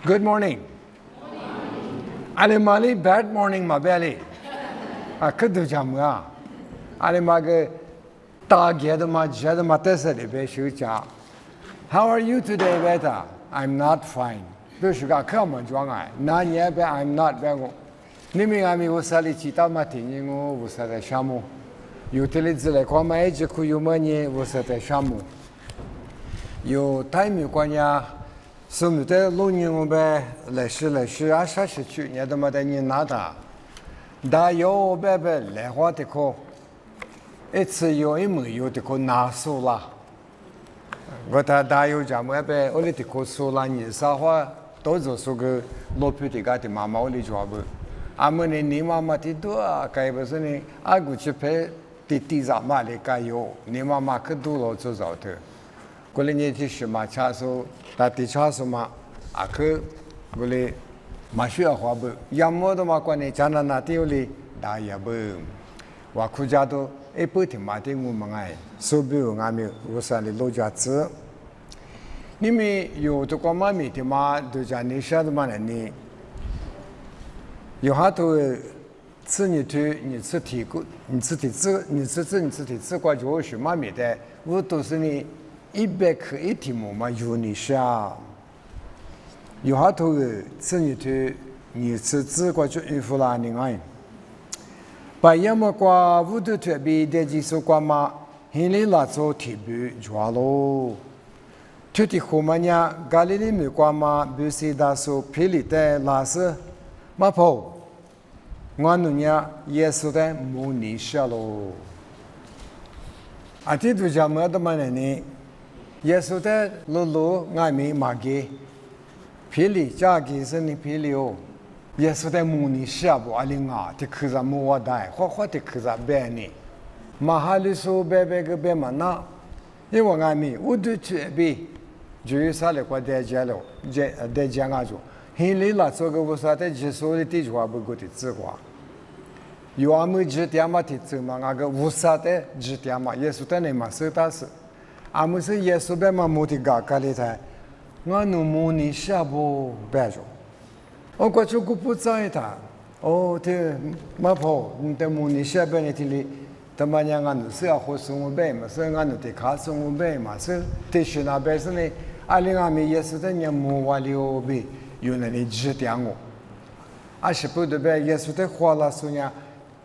Good morning. Ali mali bad morning ma belly. Kudu jamga. Ali maga tagyadama jadama tesali be shucha. How are you today, Beta? I'm not fine. Bishuga come on, Juanga. Nanyebe, I'm not bego. Nimingami usali chita matingo, usate shamu. Utilizzi le kwama eje kuyumanye, usate shamu. Yo time yukwanya, sumute lunyingo be, leshi, asha shichu, nyadamada nada. Da yo bebe, le watiko. It's yo imu yutiko nasula. Gota dayo jamwebe olitiko sola ni sawa tozo sugu loputi gati mama oli jobu amene ni mama ti do kai besani agu chepe ti za male kayo ni mama kedu lo zo zo te gole ni ti shima cha so ta ti cha so ma akhe gole ma shua hwa bu yamo do ma kwa ni chana na ti oli da ya bu wa kuja do e puti ma ti ngu mangai so bu ngami usali lo ja zi你们有这个妈咪的嘛？都讲你晓得嘛？你有哈头吃你去，你吃体骨，你吃自个就是妈咪的，我都是你100克一天嘛有你下，有哈头吃你去，你吃自个就衣服啦你爱，把要么瓜我都特别的技术瓜嘛，现在拉做体育抓咯。Tutti humania Galili mikwama busida su pilite las mapo nganunya Yesu de munishalo ati du jamada manani Yesu de lulu ngami magi pili jagi seni pilio Yesu de munishabo alinga te kza muwa dai ho te kza beni mahalisu bebe be mana yewa ngami udu be Jerusalem kwa dejalo dejangajo hili la sogo wasate jesoli ti jwa buguti tswa yo amu jitiama ti tsma nga wasate jitiama yesu tane masetas amu se yesu be ma moti ga kalita nga no moni shabo bejo o kwa chuku putsaita o te mapo nte moni shabe ne tili tamanya nga no se a hosungu be ma se nga no te kasungu be ma se te shina be se Alingami yesterday muwalio be yunani jitiango. Ashipu de be yesterday huala sunya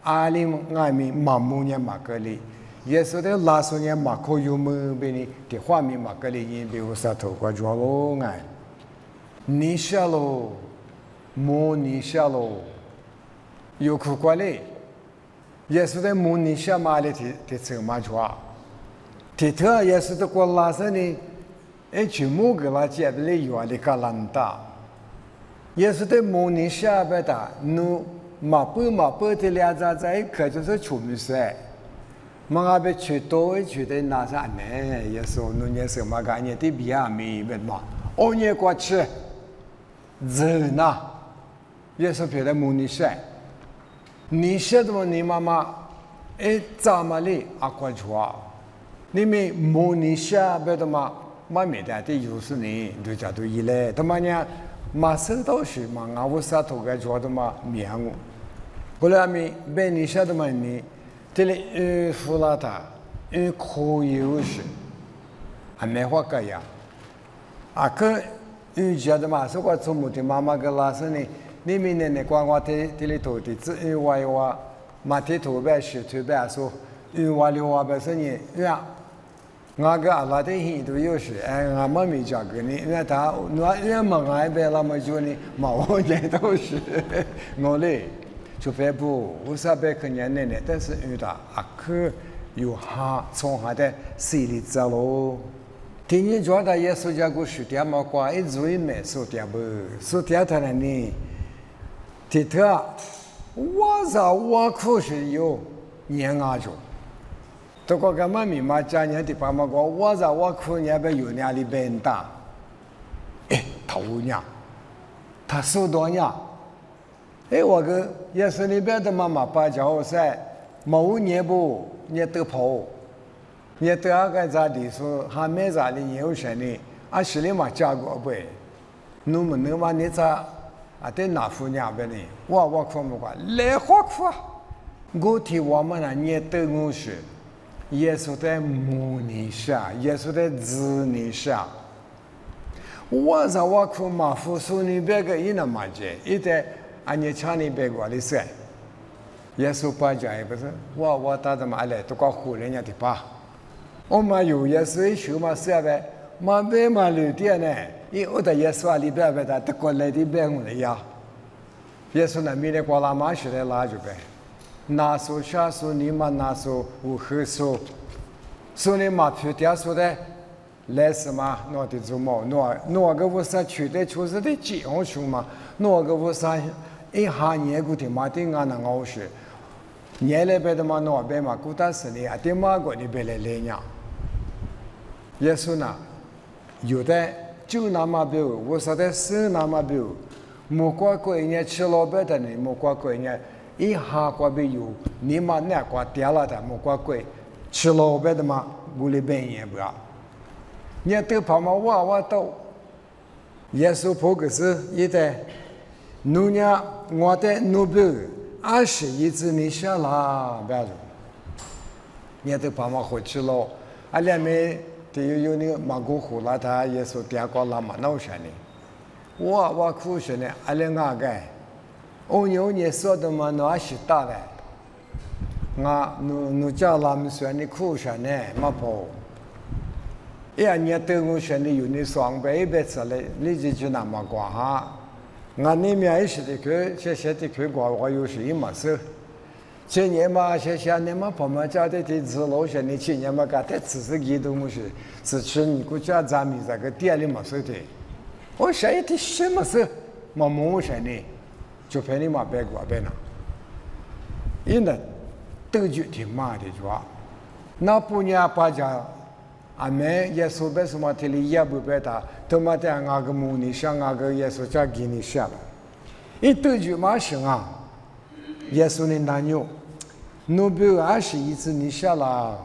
alingami mamunya makali. Yesterday la sunya mako yumu bini te huami makali yin be usato kwa jualo ngai. Nishalo mo nishalo yoku kwale. Yesterday mo nisha male te tsuma jwa. Tita yesterday kwa la sani e chimuga la chebele yuali kalanta yesterday morning shabata nu mapu te lia za za e kha jo so chumi se manga be chito e chute na sa ne yeso nu nye se ma ga nye ti bia mi bet ma onye kwa che zena yeso pe de morning sha ni she do ni mama e zamali akwa jwa ni me morning sha bet ma妈咪的这有时呢，就叫做伊嘞，他妈呢，马手都是嘛，我啥头个做的嘛面我，后来咪被你晓得嘛呢，这里富拉塔，可有是，还没话个呀，可觉得嘛，说个从母的妈妈个拉是呢，你明年呢，光这里头的只话，马蹄头白是头白说，话里话白是呢，呀。nga ga ala de hi do yoshi nga ma mi ja ge ni na ta no ya ma ga be la ma ju ni ma wo ye do shi ngo le chu fe bu wo sa be ke nian ne ne但是遇到啊可有哈从哈的心里走咯今年觉得耶稣家故事点嘛qua一嘴没说点不说点他呢提特我za我可是有年啊就这个干嘛咪嘛家年的爸妈讲，我在我去年被有年里变大，头年，他收多年，我个也是里边的妈妈把叫噻，某年不年得跑，年得个咋的说还没咋的有钱呢，俺心里嘛加过呗，侬们能话你咋得拿副伢呗呢？我看不惯，来好看。我替我们那年都我是，耶稣在母尼下，耶稣在子尼下。我在我看马夫苏尼别个一那么接，一代俺年强尼别个的噻。耶稣把家也不是，我打的嘛来，都搞唬人家的吧。我们有耶稣一手嘛设备，嘛别嘛留点呢，因为的耶稣里边的德国来的别个呀。耶稣那米的瓜拉马学的拉就呗。拿手下手你嘛拿手无合手，手你嘛皮条手的，来什么拿的做毛，拿个我啥去的就是的几样熊嘛，拿个我啥一下年过的嘛的俺那熬是，年来别的嘛拿别嘛古大是的啊，的嘛过的别来来呀，耶稣呢，有的就那么别，我说的是那么别，莫怪过人家吃老白的呢，莫怪过人家。一下过没有，你妈那过掉了的，莫怪贵，吃老白的嘛，屋里边也不要。你都怕嘛娃都，耶稣婆个是一代，奴家我的奴婢，20一直你下啦，不要说。你都怕嘛回去了，两面都有那个马古虎啦，他耶稣第二个拉嘛闹啥呢？我苦些呢，两个。欧你说的嘛，那是大的。我叫他们说你苦啥呢？嘛不。你对我说你有你双倍辈子嘞，你就那么过哈。我那边也是的，谢的去过，我有时也没事。去年嘛，谢你嘛朋友家的子老些，你去年嘛搞的只是给东西，是去你国家咱们这个店里没事的。我说的什么事？没摸啥呢？就陪你嘛别过别呢，因为都就挺麻的是吧？那不然把家俺们耶稣别什么提里也不别他，他妈的俺个母尼想俺个耶稣家给你下了，一都就嘛行啊，耶稣的男友，奴婢20一次你下了，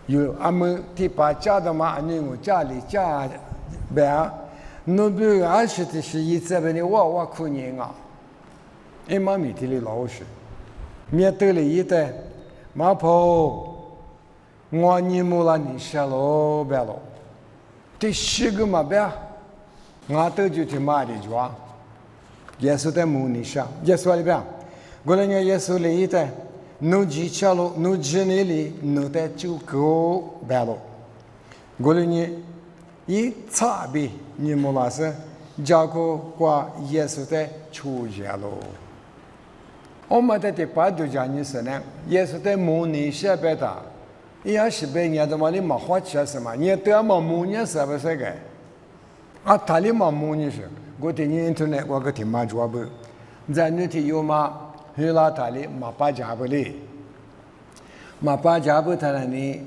有俺们提把家的嘛，你我家里家别，奴婢20的是一次被你我苦人啊。一妈米地里老实，面对了一代，马婆，我你木了你下喽别喽，这10个嘛别，我都就去买的抓，耶稣在木你下，耶稣里边，过来年耶稣里一代，奴机下喽，奴机那里奴在就够别喽，过来年一差别你木拉是，加个qua耶稣在出家喽。我们在巴都讲你是呢，也是在模拟下边的，也是被人家嘛你没花钱什么，你都要么模拟是不是个？他里嘛模拟是，我对你internet我个挺蛮抓不，在那天有嘛，后来他里嘛把家不哩，嘛把家不他那里，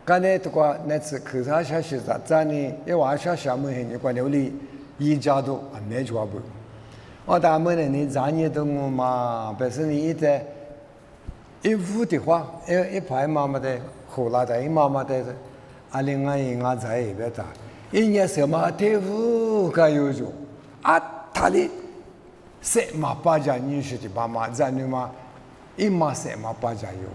刚才这个那次口罩消息在呢，一晚上下午你管流里一家都没抓不。我他们呢，你咱也懂我嘛？本身你在一屋的话，一排妈妈的，后来的，一妈妈的，另外一个在一边的，一年什么的屋个有种，他的什么八家女婿的爸妈，咱你嘛，一妈什么八家有，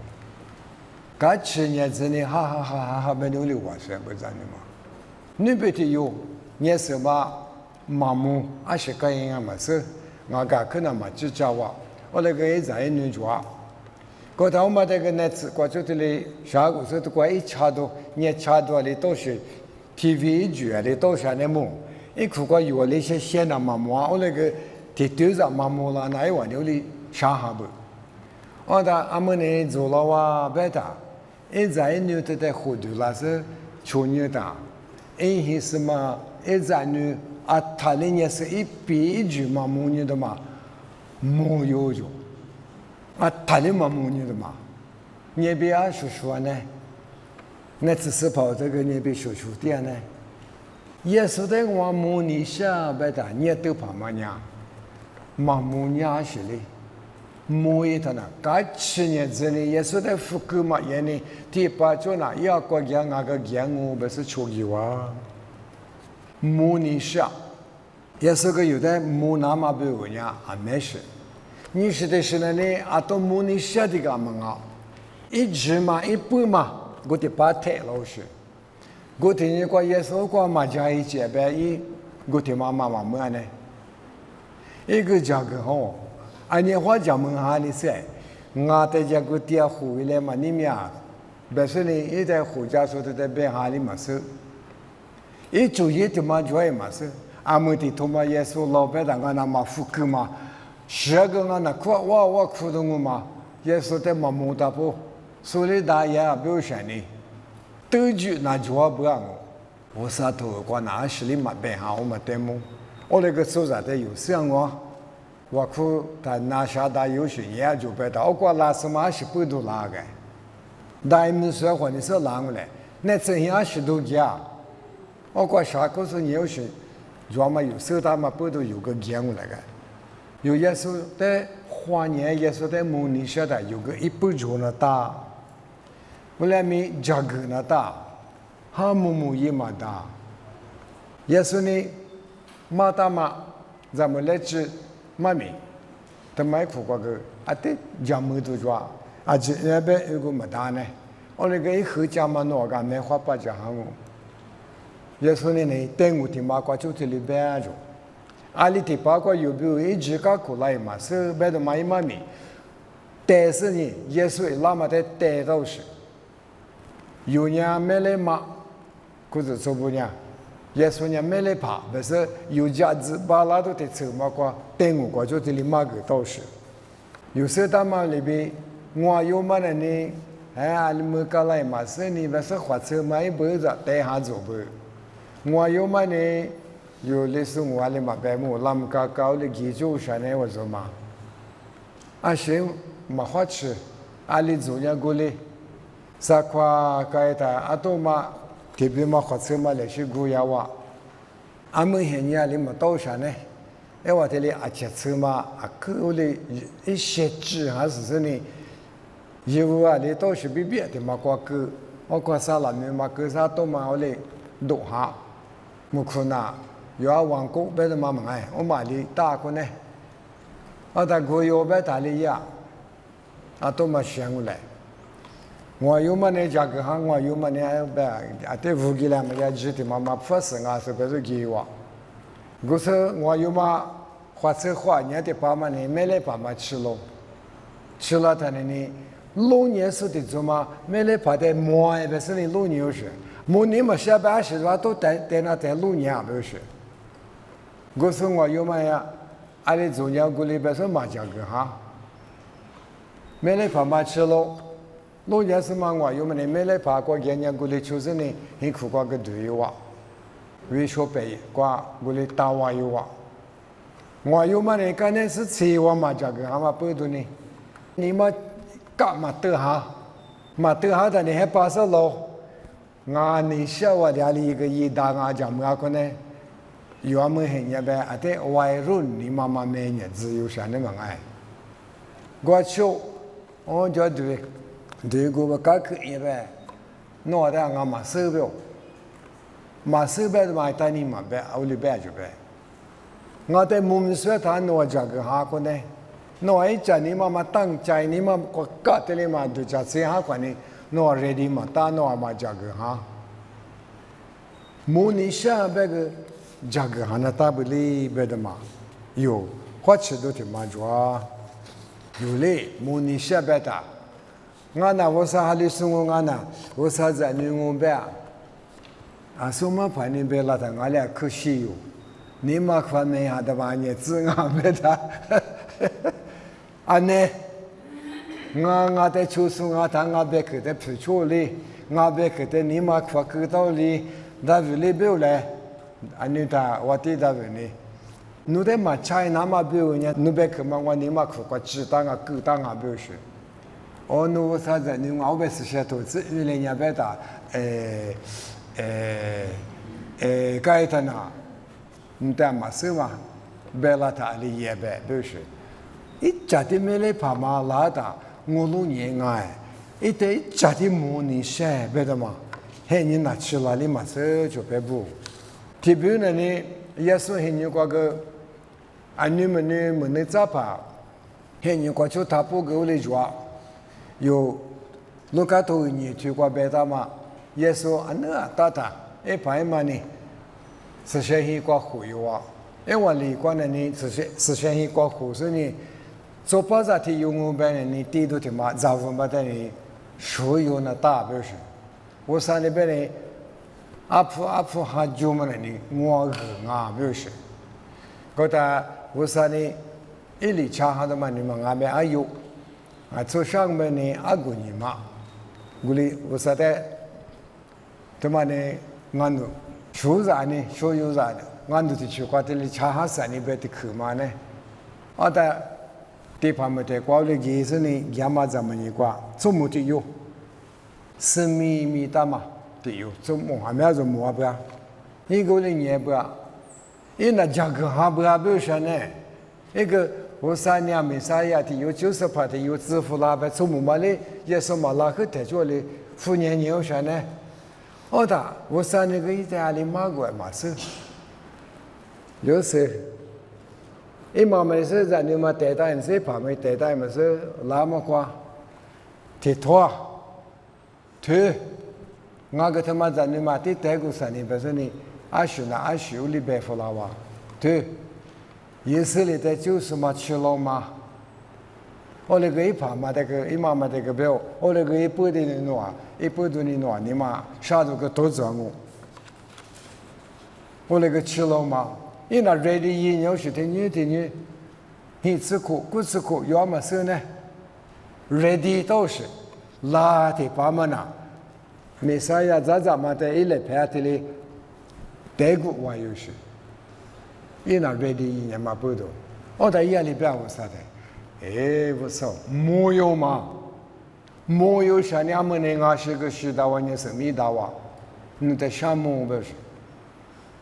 个去年子呢，哈，没努力完全不咱你嘛，你别的有，你什么妈母是个人啊嘛是。我家可能嘛就叫我那个也在女抓，过头嘛这个那次过去的嘞，下个时候过一查到，你查到的都是 TV 剧的都是那么，一看过有那些线那么么，我那个地头上嘛么了，那一晚有的上下不，我的俺们呢做了哇别的，一在女的在糊涂那是处女的，一些什么一在女。他那也是一笔一句嘛，母女的嘛，没有就，他的嘛母女的嘛，你别说呢，我只是跑这个你别说点呢，也是在我母女下边的，你都怕嘛呀，嘛母女是嘞，母一他那，该7年之内也是在福州嘛，也呢，第八就那要国家那个业务不是出去哇。母女下，耶稣个有的木那么不有呀，还没事。你是的是呢，啊，都木你写的个么啊？一直嘛，一步嘛，我得把太老师。我听你讲耶稣讲嘛，加一节呗，我听妈妈嘛么呢？一个讲个吼，按你话讲问下你噻，我在这个地回来嘛，你们啊，别说你一在回家说的在边下里嘛是，一主意的嘛就嘛是。阿姆的他妈耶稣老白当个那么富贵嘛，十个我那哭我哭的我嘛，耶稣在嘛木大不，所以大爷不要想你，都就那就不让我啥头过那是里嘛白哈我嘛得么，我那个手上的有想我哭他拿下大有些也就白到，我过拉什么是不都拉个，但没说话你说拉过来，那这样是都假，我过啥个是你有些。要么有时他们不都有个讲过来个，有耶稣在花年耶稣在模拟下的有个一步就那大，后来没加个那大，哈木也嘛大，耶稣呢马大嘛，咱们来吃妈咪，他买苦瓜个，啊对，加木都抓，啊这那边有个么大呢，我那个一喝加嘛那个没花把加行。耶稣呢，等我听嘛，过就这里边着，阿里提巴过有没有一直搞过来嘛？是别的嘛一嘛米，但是呢，耶稣那么的带到是，有人没来嘛，可是做不呢？耶稣呢没来爬，不是有家子把拉都得走嘛过，等我过就这里嘛个到是，有时他们里边我有嘛的呢，哎，阿里么搞来嘛是呢，不是花车嘛一辈子带下走不？我有嘛呢？有类似我哩嘛白木啷个搞的记住啥呢？我说嘛，啊行，嘛好吃，阿里做人过来，啥块该的阿多嘛，特别嘛好吃嘛，那些狗呀哇，阿们现在哩嘛到啥呢？哎我这里阿吃吃嘛，阿口里一些汁还是什呢？有啊，你到时别别的嘛，我过啥了没嘛？过啥多嘛我哩多哈。木可那有啊，王国别的嘛么哎，我买的大个呢，啊，大个有别大的呀，啊，都嘛想过来。我有嘛呢，价格行，我有嘛呢，别啊，对五个来么呀，具体嘛嘛不是啊，是不是给我？我说我有嘛，花车花年的爸妈呢，没来爸妈吃了，吃了他呢，老年时的做嘛，没来爸的馍也不是你老年是。我你们下班时话都在那在路上不是？我说我有嘛呀？阿里中央过来别说麻将个哈，没来爬嘛吃了，路上是嘛我有嘛呢？没来爬过人家过来就是呢，很苦瓜个队友啊，为说白瓜过来打我有啊，我有嘛呢？刚才是吃我麻将个哈嘛不多呢，你们干嘛得哈？嘛得哈的你还把手喽？我你小我家里一个一大我讲么个呢？有么很也呗？啊对，外人你妈妈没日子有啥那么爱？我说，我就对个我搞可以呗，那的我嘛手表，嘛手表的嘛带你嘛呗，我里边就呗。我在木门说他那这个哈个呢，那一家你妈妈当家你妈我搞的你嘛就叫这哈个呢。那ready嘛，打那嘛这个哈，模拟下那个这个哈那打不离别的嘛，有，花吃都挺嘛抓，有嘞，模拟下别的，我那我啥哈里送我那，我啥在你我别，啊，什么盘你别拉他，我俩可惜哟，你嘛看没下的吧？你自我别的，啊呢？我在抽苏我谈我别去在皮球里，我别去在你妈夸去到里，那为里不来，安尼他我对他问你，你在嘛菜那么不有呢？你别去嘛我你妈夸我知道我知道我不是，哦，我啥子你我别是些投资，原来人别打，该他那，你在嘛是嘛，别拉他里也别不是，一家的没来怕嘛拉他。我老年哎，一对家的模拟些，别的嘛，嘿，你拿去哪里嘛？这就别不。特别呢，耶稣很有个，你们咋办？很有个就他不给我来做，有卢卡头你去过别的嘛？耶稣打，排嘛呢？实现一个忽悠啊！我离过呢，实现一个忽是呢，做包子的用我们呢，地都的嘛，早饭嘛的呢，所有那大不是，我上那边呢。阿婆还就么呢？我不是，觉得我说呢，一里吃哈的嘛，你们阿边阿有，做上面呢阿姑你嘛，我说的，他妈呢，俺都说啥呢？说有啥的，俺都去过这里吃哈山里边的去嘛呢？的地方没得过了，也是呢，亚麻咱们一挂，做么的有，10米大嘛。对哟，做梦还没有做梦不呀？一个人也不呀？那价格还不呀？不是呢？一个我3年没啥呀的，有90%的有支付那边做梦嘛嘞，也是嘛那个台做嘞，富年有啥呢？我3年个意大利买过嘛是，有时，妈妈是在你们带带是怕没带带嘛是那么快，铁托，推。我个他妈在你妈的带过山里，不是你阿修里边付了哇？对，也是里的就是嘛吃了嘛。我那个一盘嘛，妈妈这个表，我那个100的人弄，100多人弄，你妈啥都个多赚我那个吃了嘛，那热的饮料是天天，你吃苦，不吃苦，要么是呢，热的都是，辣的把么呢？没啥呀，咱们在一来拍的嘞，德国玩游戏，那热的一年嘛不多，我在夜里边我啥的，我操，没有嘛，没有像你们那个是个10大万年是没大哇，你在项目不是，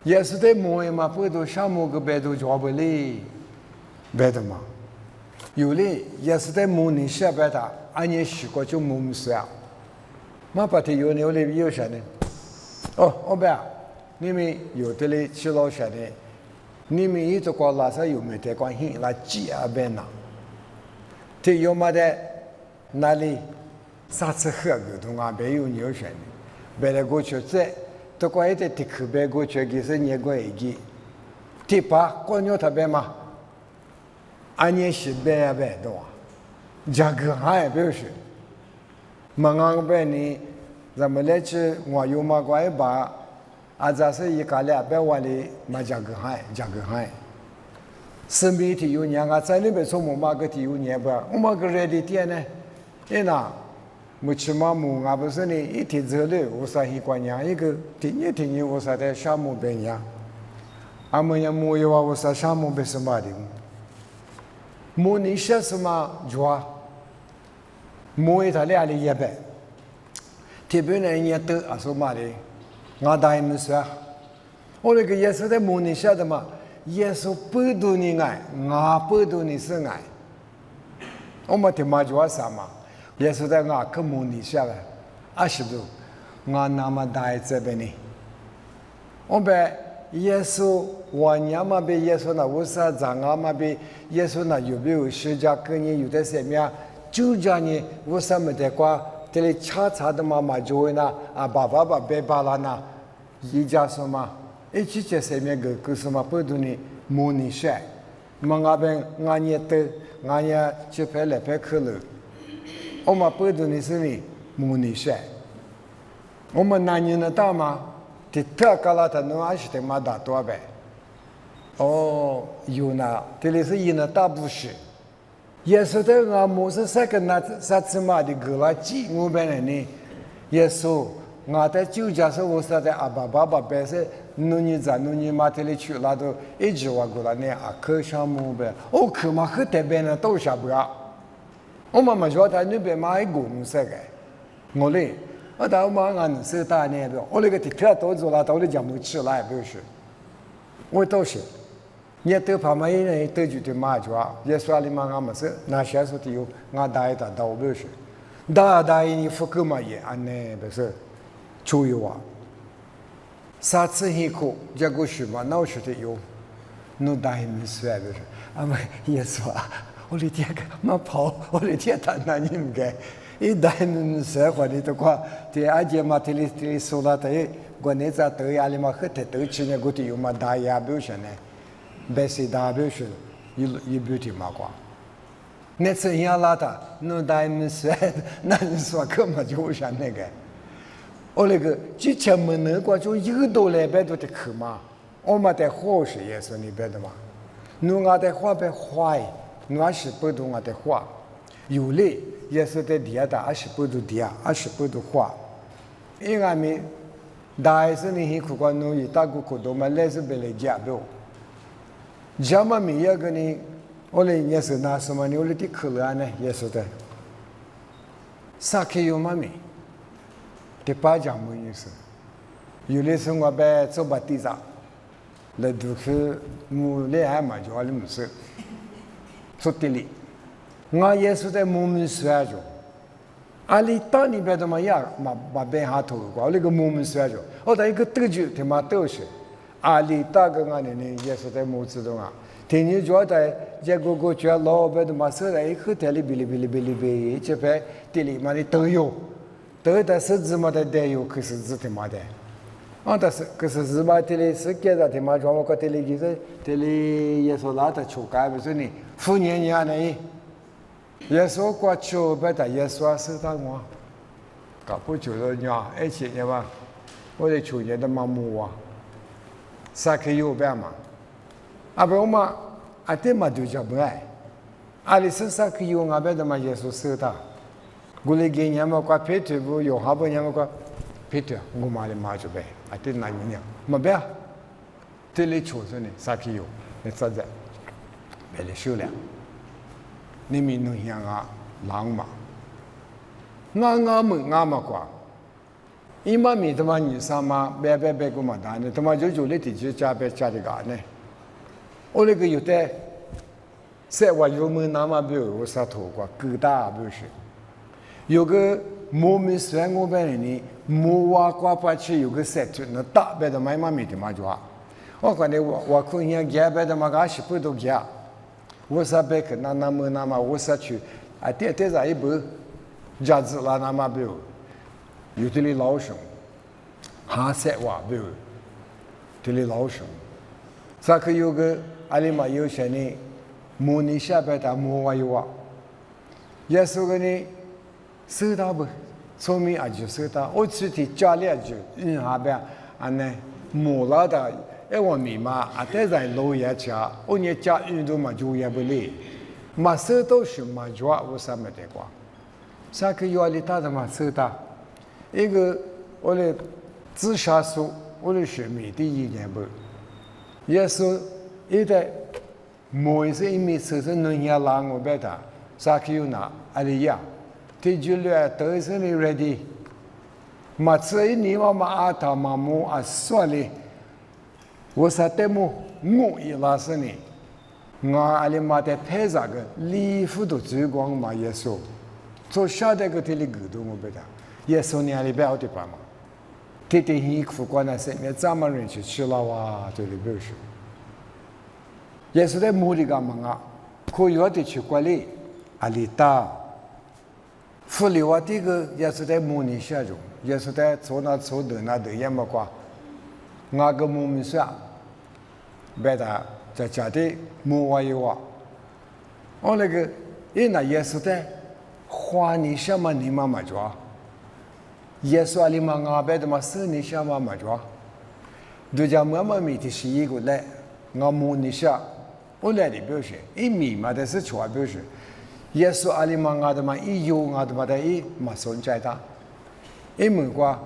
也是在没有嘛，不多项目个别都做不哩，别的嘛，有嘞也是在模拟下边的，按年习惯就模式啊。嘛把它有嘞有啥呢？我爸，你们有的嘞吃老啥呢？你们一直过拉萨有没得关系？那几啊边呐？这有么的那里啥子喝个东啊？别有牛啥呢？别来过去这，都怪的地区别过去给是年过一个，第八过牛他边嘛，按年是别啊别多啊，价格还不是。马上边呢，咱们来吃我有嘛关把，这是一个两百万的嘛价格还，身边的有年在那边做嘛个的有年不，我们个热的店呢，没吃嘛不是呢，一天走了，我说一个年一个天我说在项目边呀，们也没有我说项目边什么的，没你些什么做。莫伊他俩的也白，特别呢也得说嘛的，我答应说，我那个耶稣在模拟下的嘛，耶稣8多年爱，我8多年是爱，我们听嘛就话啥嘛，耶稣在我可模拟下了，20多，我那么大这边呢，我把耶稣我娘嘛被耶稣那我啥子我嘛被耶稣那有没有十架跟你有的什么呀？就叫你我什么的话，这里查的妈妈就会呢爸别巴了呢，一家什么，一起在上面个什么不懂的模拟晒，我边俺也得，俺也去拍来拍去了，我们不懂的是呢模拟晒，我们男人的大嘛，的特高了他弄20的嘛大多呗，有呢，这里是一呢大不是。耶稣在我们是三个那啥子嘛的个了几我们呢？耶稣我在酒家是我说的爸别是弄你嘛这里去那都一直话过来呢可项目呗，可嘛可这边呢都下不了，我妈妈说他那边嘛一公司个，我嘞，但我妈俺是大那边，我那个地铁都做了，到底讲不起来不是，我都是。你得怕嘛？因为得就得嘛就啊，也说里嘛俺们是那些说的有，俺大一大到不是，大你不够嘛也安呢不是，就有啊，啥子辛苦结果是嘛，闹出的有。no dai mi swebe ama yesu oli dia ma pao oli dia ta na nim ge i dai mi se kwa ni to kwa te aje ma tili sola te go ne za te ali ma khete te chi ne go ti yu ma da ya bu shen ne be si da bu shen yi beauty ma kwa ne ce ya la ta no dai mi se na ni so ke ma ju shan ne ge oli ge ji chen men ne kwa ju yi do le be do te ke ma我们的话是耶稣里边的嘛，侬我的话被坏，我是不懂我的话，有理耶稣的底下的二十不读底下20不读话，因为咪大是你去看侬一大个苦多嘛，来是别来讲的，讲嘛咪也个你，我嘞耶稣拿什么你我嘞的苦了呢？耶稣的，啥可有嘛咪？的巴讲么意思？有的时候我被做把地上。来读书，木来还嘛就阿里木是，说的哩。我也是在木门sway着，阿里当你别的嘛呀，嘛别下头个，阿里个木门sway着，我在一个德州他妈都是，阿里大个俺呢也是在木子中啊，天天就在这个叫老别的嘛是在一个店里哔哩哔哩，这边店里嘛的都有，都在十字嘛的都有，可是字他妈的。但是可是日本的是给他的嘛，专门搞的哩，就是的哩也说那的出改不是呢，富年年呢，也说过去不的也说是他我，搞不就是伢而且呢嘛，我的去年的嘛木啊，啥可有办嘛，不我嘛，这嘛就叫不爱，里是啥可有俺别的嘛也说是他，我哩给年嘛过配对不有好不年嘛过配对，我嘛的嘛就呗。这哪一年？没别，这里确实呢，啥去有？你实在，别来修了。你们能像啊狼嘛？俺嘛quoi？伊嘛咪他妈女生嘛，别个嘛单呢，他妈就来地区加的干呢。我那个有的，在我有门那么别我啥头过，够大不是？有个。莫名其妙，我本人莫话挂不起，有个设置，那大别的买嘛没得嘛就啊。我看的我可能家别的嘛个是不都家，我啥别个那嘛我啥去，这在一步，家子啦那嘛不有，有的哩老生，哈塞话不有，这里老生，啥可有个阿里嘛有些呢，模拟下边的莫话有啊，也是个呢。收到不？聪明就收到。我去的家里就下边呢，木老的，我密码在在楼下家，我你家运动嘛就也不累，嘛收到什么就我啥没得过，啥个压力大的嘛收到，一个我的自杀数，我的学妹的1年不，也是一代，每次一米收拾能也拉我别的，啥个有拿阿里呀？这就来都是你 ready， 嘛这一年嘛阿他嘛木算了，我说的么我一拉是呢，我阿里嘛的配啥个礼服都最光嘛也说，做下的个这里沟通我不得，也说你阿里不要的吧嘛，这衣服光那些面咱们人去吃了哇，这里不是，也是在木里干嘛啊，可以的去管理阿里大。福利话这个也是在模拟下中，也是在做那做的也没挂，我个模拟下，别的在家里模话有啊，我那个那也是在花你什么你妈妈做，也是阿里嘛我别的嘛是你什么嘛做，对家妈妈咪的是一个来，我模拟下，我来的表示，米嘛的是错表示。耶稣阿里嘛阿的嘛伊有阿的嘛的伊嘛存在的，门瓜，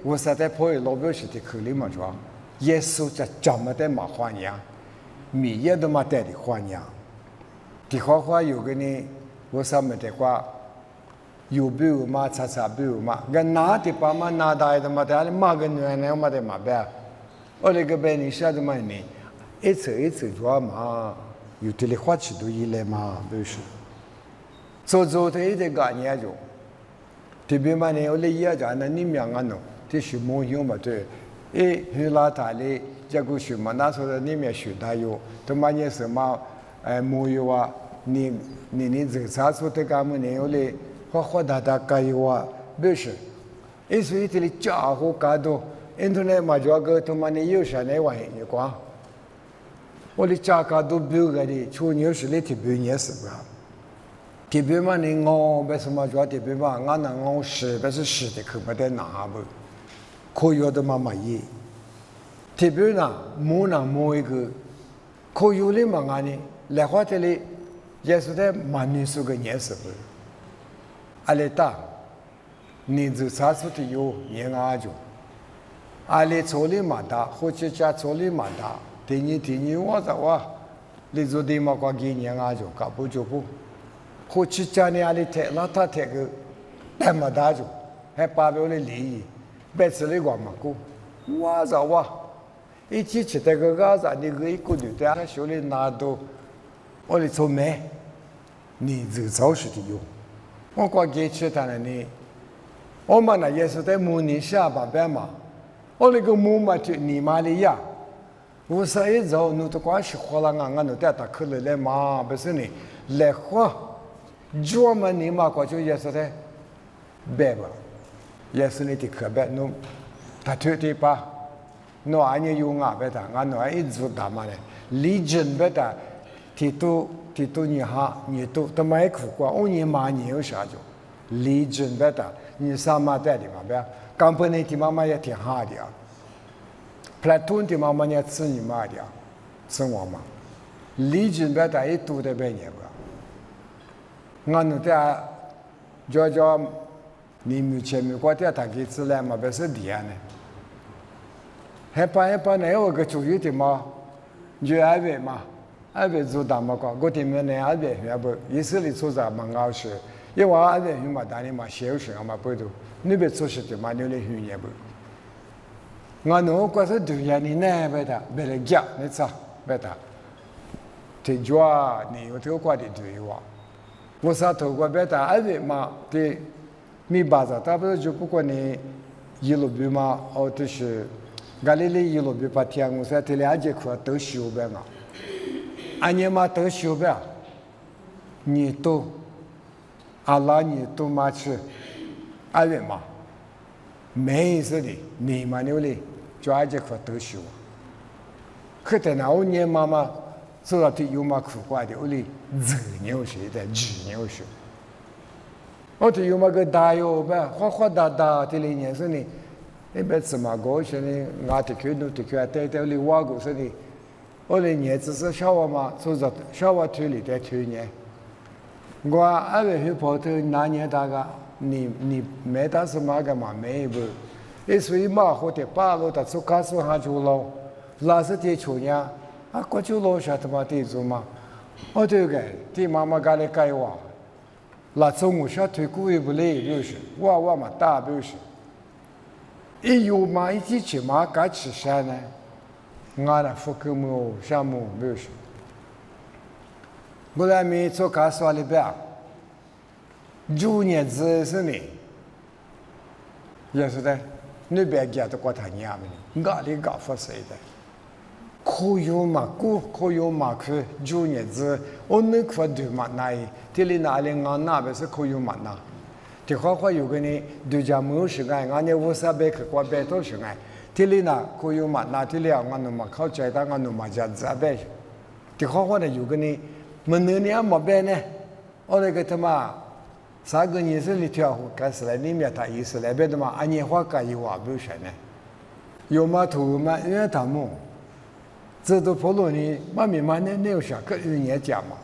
我实在破老表示的可怜嘛说，耶稣在怎么的嘛欢迎，米也都嘛带的欢迎，的话有个呢，我什么的话，有比如嘛查比如嘛，跟拿的把嘛拿大的嘛的，嘛跟原来嘛的嘛呗，我那个别你晓得嘛呢，一次做嘛。有的哩花起都一来嘛，不是。做的一点概念就，特别嘛呢，我哩也讲那你们啊喏，这是模样嘛对，后来他哩这个学嘛，那时候你们学的有，他妈也什么木有啊，你这啥时候的干么呢？有嘞，花大该有啊，不是，因为这里家伙搞到，internet 嘛就个他妈你有啥那玩意儿光，我的家搞到不个的，出牛是里提不也是吧？提不嘛你我为什么就提不嘛？俺那我是不是是的，可不得拿不？可有的妈妈也。特别呢，某一个，可有的嘛俺呢，来话这里也是在蛮女数个年是不？阿里大，你这啥时候有年阿就，阿里错里嘛大，或者家错里嘛大，第二我咋哇，你做的嘛个几年阿就搞不就不，或者家呢阿里贴那他贴个，那么大就，还把不了利益，别吃里光嘛过，我咋哇？一起吃这个嘎子，你可以过去的，手里拿到，我的做咩？你这早是的有，我过去吃他那里，我们那也是在模拟下巴边嘛，我那个木嘛就尼玛的呀，我说一早你都光是活了俺都带他去了来嘛，不是呢，来活，专门尼玛过去也是在，白吧，也是你的课本弄，他推的吧。no anya yunga beta ngano ai zu dama le legion beta titu ni ha ni tu tamai khu kwa onye ma ni yo sha jo legion beta ni sama ta di ma ba company ti mama ya ti ha dia platoon ti mama ya tsi ni ma dia tsi wa ma legion beta ai tu de be ni ba ngano ta jo ni mu che mi kwa ta ki tsi la ma be se dia ne还把那有个主意的嘛，就安排嘛，安排做大嘛个，我这边呢安排要不，意思里做啥蛮好事，因为安排去嘛，当然嘛小事嘛不多，你别做事的嘛，你来训也不。我那个是对呀，你那别的，别的家你咋别的，这抓你有这个的对哇，我啥头个别的安排嘛，对，没办法，他不是就不管你一路比嘛，哦就是。咖喱里一路比把天我说这两节课都修呗嘛，俺爷嘛都修呗，你都，阿拉你都嘛去，阿远嘛，没意思的，你嘛牛嘞，就俺节课都修，可在那我年妈妈，做到的有嘛苦瓜的，我哩子牛学的，子牛学，我的有嘛个大哟呗，花大的哩年是呢。一辈子嘛，过去呢，俺的去，弄的去，带里挖过是的，我的年只是小娃嘛，做着小娃推里的推年。我二月去跑头那年大个，你没打什么个嘛没不，一所以嘛或者八路的做卡数下就老，老是的去年，啊过就老下他妈的做嘛，我这个的妈妈家里改哇，那中午下推过也不累，就是我嘛大不是。一有嘛一起去嘛，该吃啥呢？俺那福克姆项目不是。我来没做卡索里边，9年子是呢，也是的，那边家都过他娘们，俺里搞发谁的？可有嘛？可有嘛？去9年子，我那块对嘛那，这里哪里俺那边是可有嘛那？这话有个呢，对家没有时间，俺那乌沙贝克过贝多时间，这里呢可有嘛？那这里俺那嘛靠在的，俺那嘛家子贝。这话呢有个呢，没那年没贝呢，我那个他妈3个年是里条开始来，里面他意思来贝的嘛，俺年话该有话不是呢，有嘛头嘛，因为他们这都跑路呢，嘛咪嘛那有啥个有年讲嘛，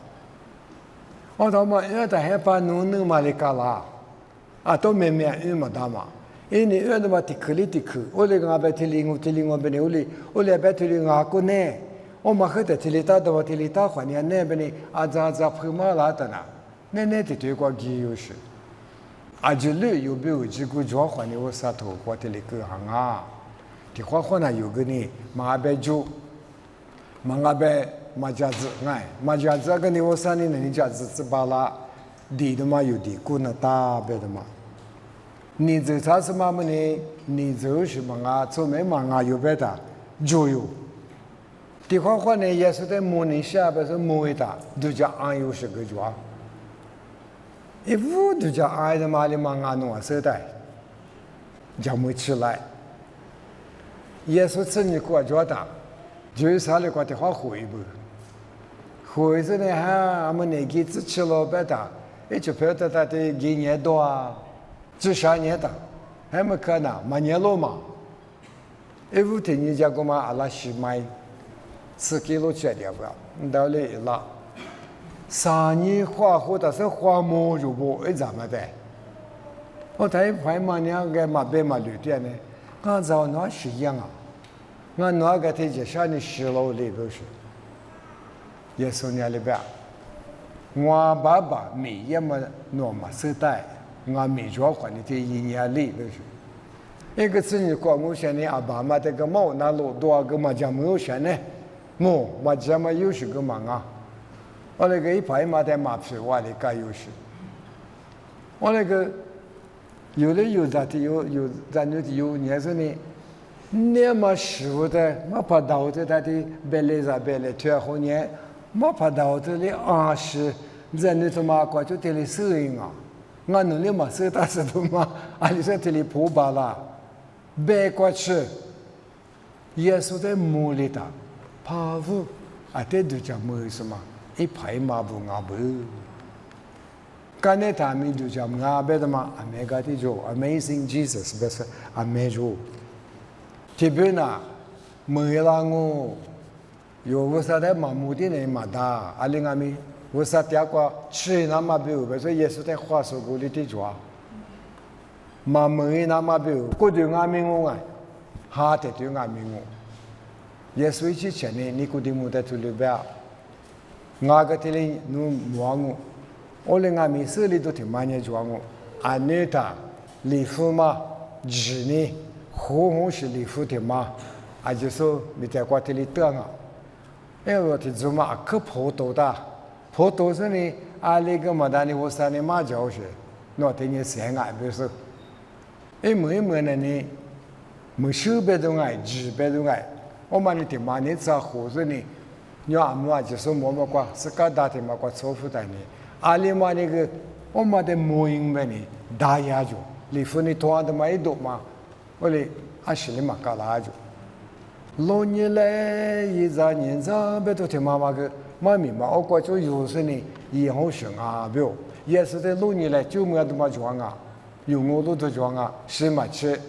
我他妈因为他害怕弄嘛的干啦。啊，都没嘛大嘛，因为那嘛地壳，我那个阿伯提领我边的，我那边提领阿哥呢，我嘛黑的提领他的话提领他还你那边的阿扎拍马拉的呐，那的对过几有事，阿就累有没有几个交还你我啥头过提领个行啊，的话呢有个呢，嘛阿伯就，嘛阿伯嘛家子哎，嘛家子个你我啥呢？你家子只巴拉。地的嘛有地，过那大别的嘛。你这啥是嘛么呢？你这是嘛啊？做没嘛啊？有别的，就有的话呢，耶稣在模拟下边是模拟的，都叫安有是个抓。一屋都叫安的嘛里嘛安弄时代，叫没起来。耶稣自己过抓的，就是啥里过的话回不？回是呢哈，我们年纪只吃了白的，一就晓得他的一年多啊，只3年的，还没可能，没年了嘛。一屋天你家个嘛阿拉西买。10 kilo 吃掉不？到了了，3年花或者是花毛就不一怎么的。我睇快嘛娘个嘛别嘛旅店呢，我找那是一样啊，我那个天就像你10楼里头是，也是那里边，我爸爸每夜嘛那嘛时代，我每周还你天1年里头是，一个子女过我现在阿爸妈这个猫那路多个嘛就没有钱呢。我这么有些个忙啊，我那个一排嘛在马皮我的该有些，我那个有的有的有咱就有年是呢，那么师傅的，没怕到的他的别来啥别来退后年，没怕到的哩是，咱那他妈过就得哩收银啊，我弄哩嘛收大石头嘛，你说得哩破巴啦，别过去，耶稣在墓里头。怕不？这都叫么什么？一排马不阿不？刚才他们就叫阿别的嘛，阿没个的就 Amazing Jesus 不是阿没就。这边呐，没啦我，有个啥的马目的呢嘛哒，阿另阿咪，我啥点个吃那嘛不？不是也是在花手沟里的抓，马没那嘛不？过对阿咪我哎，哈得对阿咪我。耶稣之前呢，你估计没得处理吧？我个这里弄忙我连俺们手里都挺慢的做我，俺那他礼服嘛，纸呢，红是礼服的嘛，就说没在过这里等啊，我的做嘛可跑多的，跑多是呢，那个嘛，但是我三年马教学，那等于3年不是，每呢，没手别动哎，纸别动哎。我们的嘛，你咋活着呢？你阿妈就是我们过，是个大的嘛过错付的呢。阿里嘛那个，我们的模样么呢？大呀就，礼服你穿的嘛一多嘛，我哩阿是哩嘛搞拉就。老年来一咋年咋，别都听妈妈个，妈咪嘛，我过就有时呢，也好想啊，不，也是在老年来就没得嘛装啊，有我都都装啊，是嘛吃。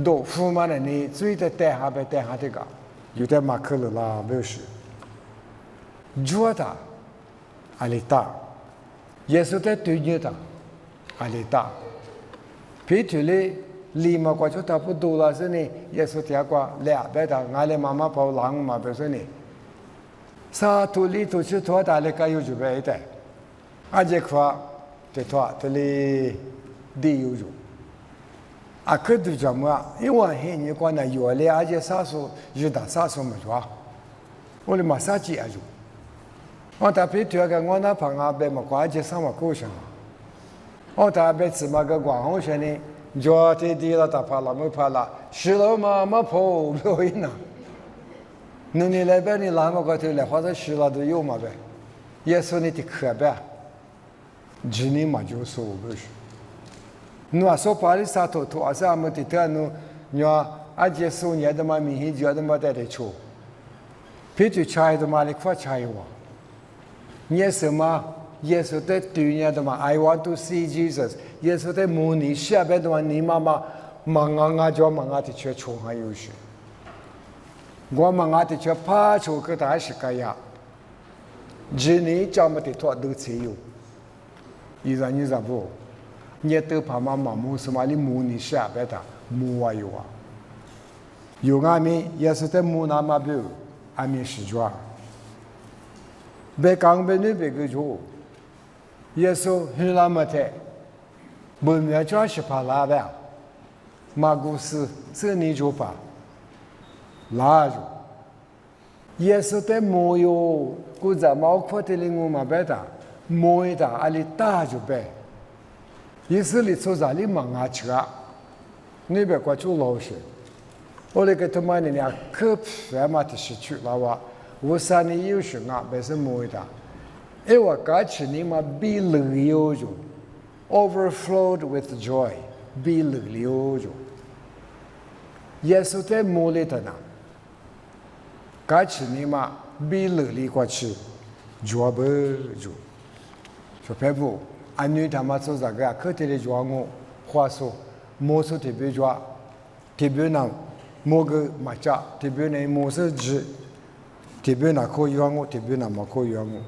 豆腐嘛呢？你最得带下这个，有点马克了啦，没有事。做的，阿里大，也是在对你的，阿里大。皮土里里嘛，过去差不多了是呢，也是这个2百的，俺的妈妈跑狼嘛，不是呢。啥土里土去拖大了个有就别的，这块这拖这里地有就。可都叫么？因为嘿，你讲那原来且啥时候有的啥时候没做，我的马上接住。我特别觉得我那朋友被么关节上么高兴，我特别怎么个光好些呢？脚跌低了，他怕了没怕了，是了嘛没跑不会呢。那你那边你哪么个头来，或者是了都有嘛呗？也是你的课呗，今年嘛就说不是。no so pari sa to asa mo titano nyo aje so nya da ma mi hi jo da ma da de cho pitu chai da ma le kwa chai wa yes ma yes the dunya da ma I want to see Jesus yes the muni sha be da ni mama manga jo manga ti che cho ha yu shi go manga ti che pa cho ka da shi ka ya jini cha ma ti to do che yu yi za ni za bo你都怕妈妈母什么的母你下边的母啊有啊，有俺们也是在母那么表，俺们是抓，别讲别那别个做，也是很那么的，不面抓是怕拉的，马古斯是你就怕，拉住，也是在母有，古在毛块的里我嘛别的，母的阿里大就别。意思里出啥里忙啊吃啊，那边过去老些，我那个他妈的呀，可烦嘛的是去了哇，我三年有时啊，不是没的，因为我感觉你嘛比旅游就 overflowed with joy， 比旅游就，耶稣在摩里的呢，感觉你嘛比旅游过去，joy 不就，说白不，安女他妈做这个，可得的 joy 我话说，莫说特别 joy， 特别难。莫个马家，特别呢莫是指，特别那可以用我，特别那么可以用我。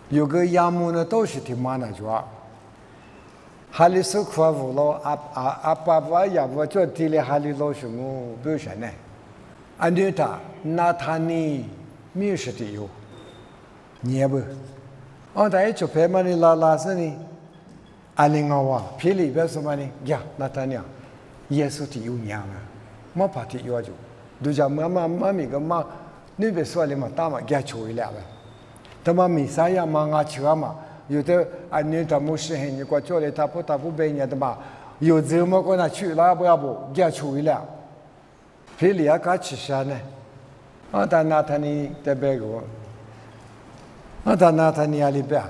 有个项目呢，都是挺慢的，主要。哈里是快活了，爸爸也不做地里哈里老什么不是呢？安对他，那他呢，没有是的有，你不？哦，他一做拍嘛的拉是呢，阿玲啊哇，皮里边什么呢？呀，那他呢？耶稣的有娘啊，没怕的有就，都叫妈咪个妈，你别说了嘛，大嘛给抽一两呗。他妈米啥样嘛，俺吃嘛，有的俺女他们是很你过叫来他不背你的嘛，有这么个那去了不给抽一两，皮里也敢吃啥呢？啊，但那他你在别个，啊，但那他你阿里边，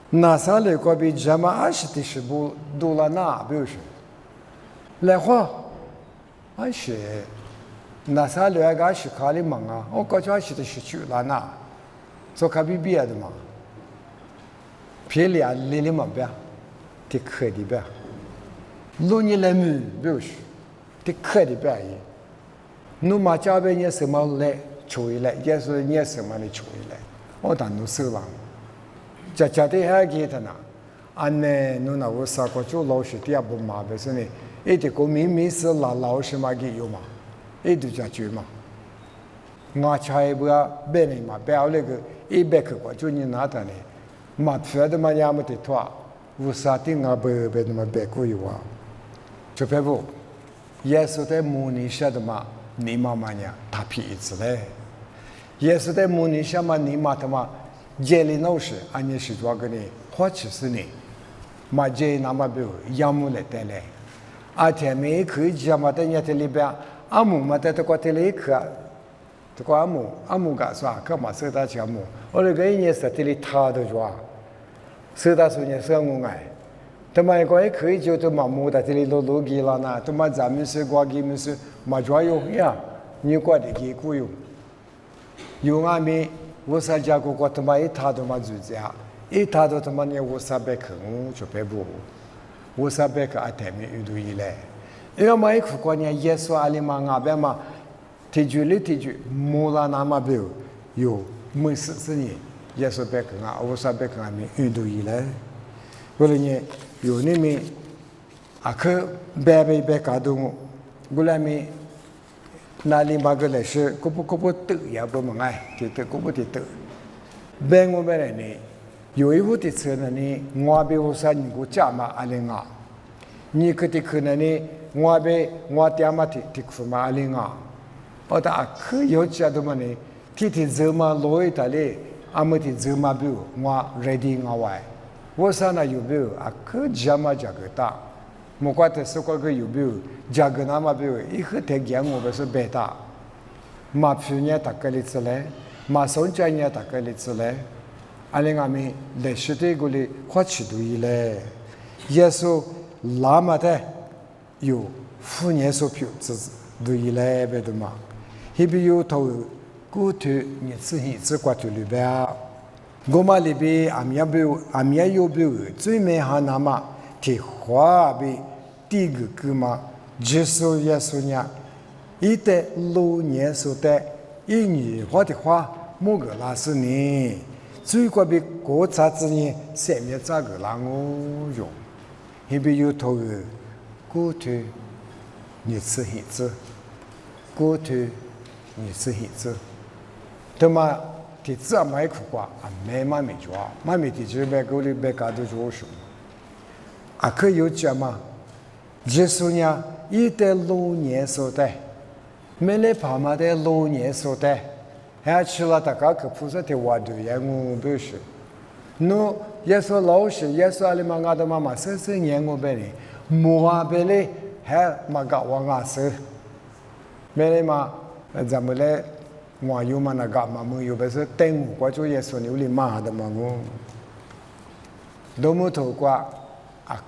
那啥来过比咱们20不多了那不是？来话，俺是那啥来个是卡里忙啊，我感觉是的是去了那，做卡比别的嘛，偏离里嘛别，的可的别，路你来没不是，的可的别耶，侬嘛家边也什么来处理来，也是也什么来处理来，我当侬收了，家的还给他呢，俺呢侬那我啥个做老师的也不麻烦是呢。一直个明是老师嘛给有嘛，一直在做嘛。我才不要别人嘛，不要那个100个过，就你拿的呢，嘛别的嘛也没得拖，无啥的我不别的嘛别个有啊。就别不，耶稣在模拟下的嘛，你妈妈呢，他皮子嘞。耶稣在模拟下嘛，你妈他妈，这里老师，俺也是做个呢，或者是呢，嘛这那么不要么来带来。阿天没可以讲嘛，但也在里边，阿姆嘛在这个这里去，这个阿姆干啥？干嘛收他钱姆？我那个一年是这里他的抓，收他说你收我哎，他妈一个也可以就他妈木在这里路给了呢，他妈咱们是过给们是嘛抓有呀，你过的给过有，有阿米我啥家过他妈一他都嘛就这样，一他都他妈你我啥别看我就别不。我啥别个阿天没遇到伊嘞，因为嘛一苦过年耶稣阿里嘛阿边嘛，提举莫拉那嘛别有没事呢，耶稣别个啊，我啥别个阿没遇到伊嘞，我了呢有你们阿克别搞动，我来me那里嘛个来是可不得也不忙哎，得可不得，别我们来呢。有一户的车呢，我被我说你给我加嘛阿玲啊，你可得可能呢，我爹嘛的可嘛阿玲啊，我的可有家的嘛呢，天走嘛落一点嘞，阿么的走嘛不，我 ready 我外，我说那有不，可家嘛这个大，莫怪的是个有不，这个那嘛不，一个太讲我不是白大，嘛去年大概里子嘞，嘛上家年大概里子嘞。阿玲阿咪历史的嗰里花起多伊嘞，耶稣拉嘛的有富耶稣票子多伊嘞别的嘛，那边有头古头日子过头里边，我嘛里边阿咪有标最美好那嘛，提花边第一个嘛，耶稣呢，一代老耶稣的，一年花的花莫个拉是呢。最过比国家之年3月咋个让我用？那边有头个过头日子，过头日子，他妈的这买苦瓜啊，没抓，妈没的就买狗里买嘎都做什么？啊，可有讲嘛？耶稣呢，一代老年所带，没来跑嘛的老年所带。还吃了大家可菩萨的话都也我不是，侬耶稣老师耶稣阿里嘛阿的妈妈生年我别哩，莫阿别哩还嘛搞我阿是，没嘞嘛，咱们嘞，我有嘛那个嘛，没有不是等我做耶稣牛里嘛的嘛我，都没头过，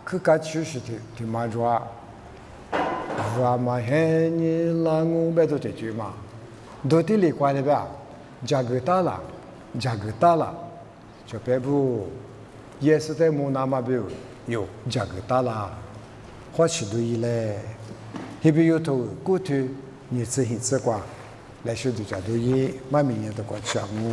去个趋势的嘛做。ว่ามาเห็นลางูเบตุเตจูมาดูที่ลีกว่าเลยแบบจากตาละจะเป็นผู้เยสุเตมูนามาบิวอยู่จากตาละข้อชิดูอีเล่ฮิบิยูทูกูทูนี่สิหินสกว่าและชุดจะดูยี่ไม่มีเงินตัวกว่าจังงู